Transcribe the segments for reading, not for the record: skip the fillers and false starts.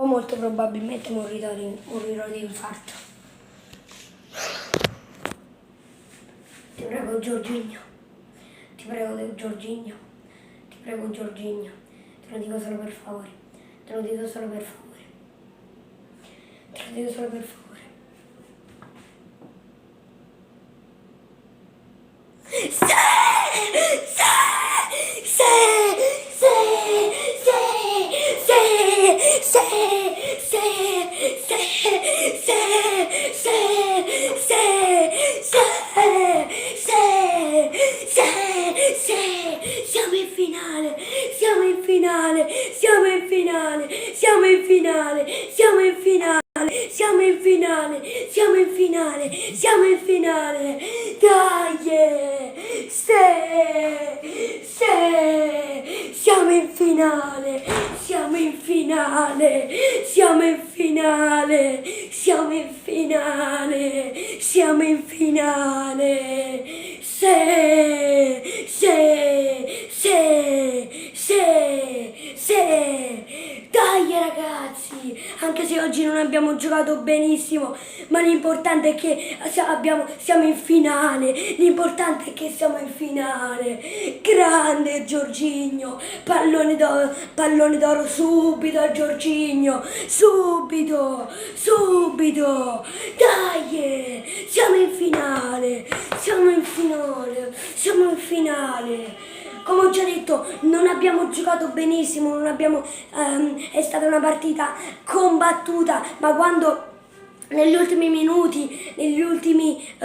o molto probabilmente morirò di infarto. Ti prego Giorginio, ti prego Giorginio, ti prego Giorginio, te lo dico solo per favore, te lo dico solo per favore, te lo dico solo per favore. Siamo in finale, siamo in finale, siamo in finale, siamo in finale, siamo in finale. Siamo in finale, siamo in finale, siamo in finale, dai, siamo in finale, siamo in finale, siamo in finale, siamo in finale, siamo in finale, dai ragazzi, anche se oggi non abbiamo giocato benissimo, ma l'importante è che siamo in finale, l'importante è che siamo in finale. Grande Giorginio, pallone d'oro subito a Giorginio, subito, dai, siamo in finale, siamo in finale, siamo in finale. Come ho già detto, non abbiamo giocato benissimo, è stata una partita combattuta, ma quando negli ultimi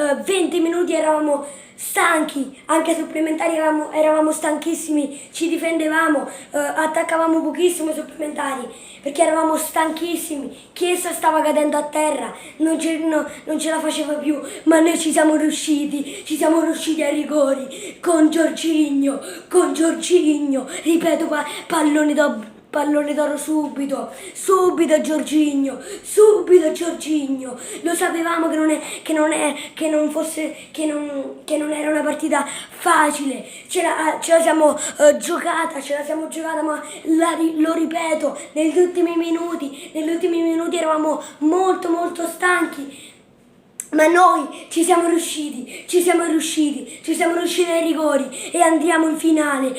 20 minuti eravamo stanchi, anche supplementari eravamo stanchissimi, ci difendevamo, attaccavamo pochissimo ai supplementari perché eravamo stanchissimi. Chiesa stava cadendo a terra, non ce la faceva più, ma noi ci siamo riusciti ai rigori con Giorginio, ripeto, pallone d'oro subito Giorginio, lo sapevamo che non era una partita facile, ce la siamo giocata, ma lo ripeto, negli ultimi minuti eravamo molto stanchi. Ma noi ci siamo riusciti ai rigori e andiamo in finale,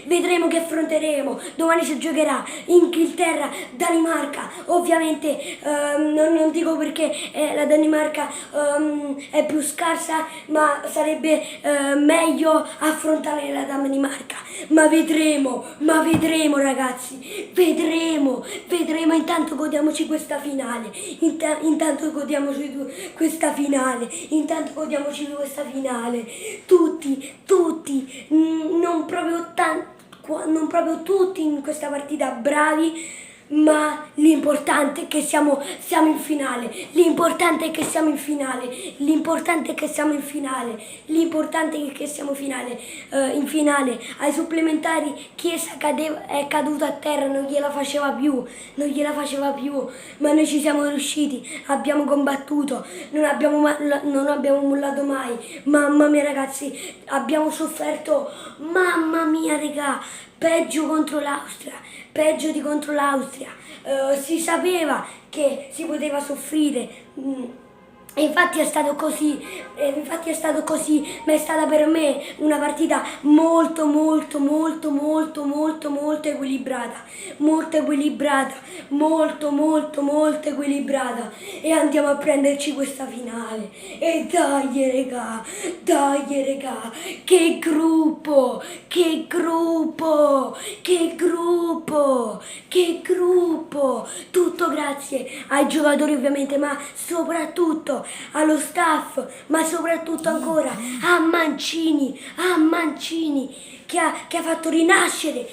vedremo che affronteremo, domani si giocherà Inghilterra-Danimarca, ovviamente non dico perché la Danimarca è più scarsa, ma sarebbe meglio affrontare la Danimarca, ma vedremo ragazzi, vedremo, intanto godiamoci questa finale, tutti, non proprio tutti in questa partita bravi, ma l'importante è che siamo in finale, in finale, ai supplementari Chiesa è caduto a terra, non gliela faceva più, ma noi ci siamo riusciti, abbiamo combattuto, non abbiamo mollato mai, mamma mia ragazzi, abbiamo sofferto, mamma mia regà, peggio di contro l'Austria, si sapeva che si poteva soffrire, e infatti è stato così, ma è stata per me una partita molto equilibrata, e andiamo a prenderci questa finale, e dai regà, che gruppo, tutto grazie ai giocatori ovviamente, ma soprattutto allo staff, ma soprattutto ancora a Mancini che ha fatto rinascere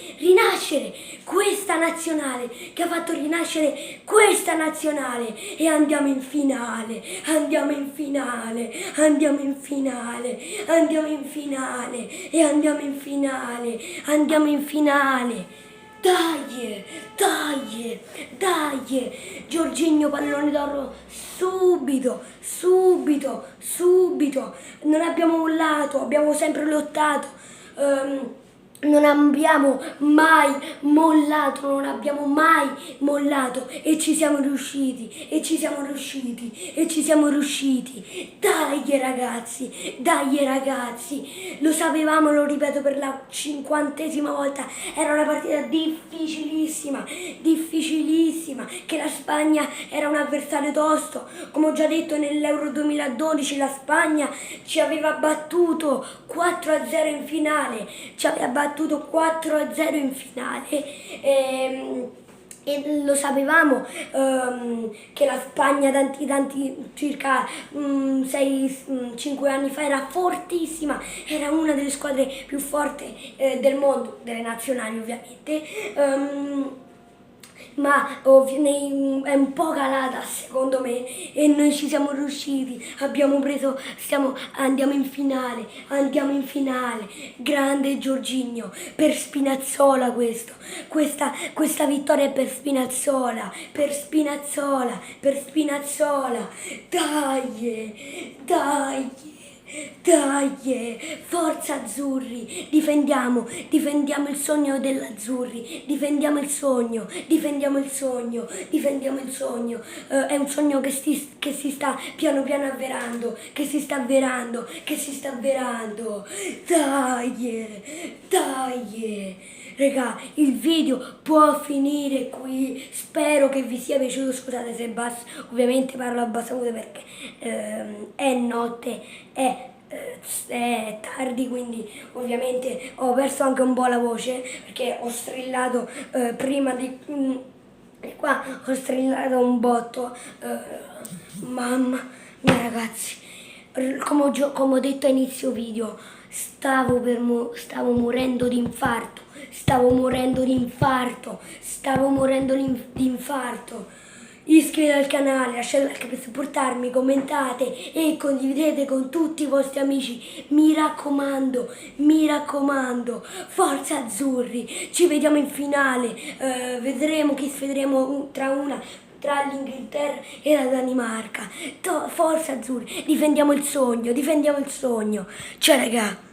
questa nazionale, e andiamo in finale, dai, Giorginio, pallone d'oro subito, non abbiamo mollato, abbiamo sempre lottato, non abbiamo mai mollato, non abbiamo mai mollato e ci siamo riusciti, e ci siamo riusciti, e ci siamo riusciti. Dai ragazzi, lo sapevamo, lo ripeto per la 50ª volta, era una partita difficilissima, difficilissima, che la Spagna era un avversario tosto, come ho già detto nell'Euro 2012 la Spagna ci aveva battuto 4-0 in finale, ci aveva battuto 4-0 in finale e lo sapevamo che la Spagna circa 6-5 anni fa era fortissima, era una delle squadre più forti del mondo, delle nazionali ovviamente. Ma è un po' calata secondo me e noi ci siamo riusciti, andiamo in finale, grande Jorginho, per Spinazzola questa vittoria è per Spinazzola, dai, dai, forza azzurri, difendiamo il sogno dell'azzurri, difendiamo il sogno, è un sogno che si sta piano piano avverando, dai. Regà, il video può finire qui, spero che vi sia piaciuto, scusate se basso, ovviamente parlo a bassa voce perché è notte, è tardi, quindi ovviamente ho perso anche un po' la voce perché ho strillato prima di qua, ho strillato un botto, mamma mia ragazzi, come ho detto a inizio video, stavo morendo di infarto. Iscrivetevi al canale, lasciate like per supportarmi, commentate e condividete con tutti i vostri amici. Mi raccomando, forza azzurri, ci vediamo in finale, vedremo chi sfideremo tra l'Inghilterra e la Danimarca. Forza azzurri, difendiamo il sogno. Ciao raga.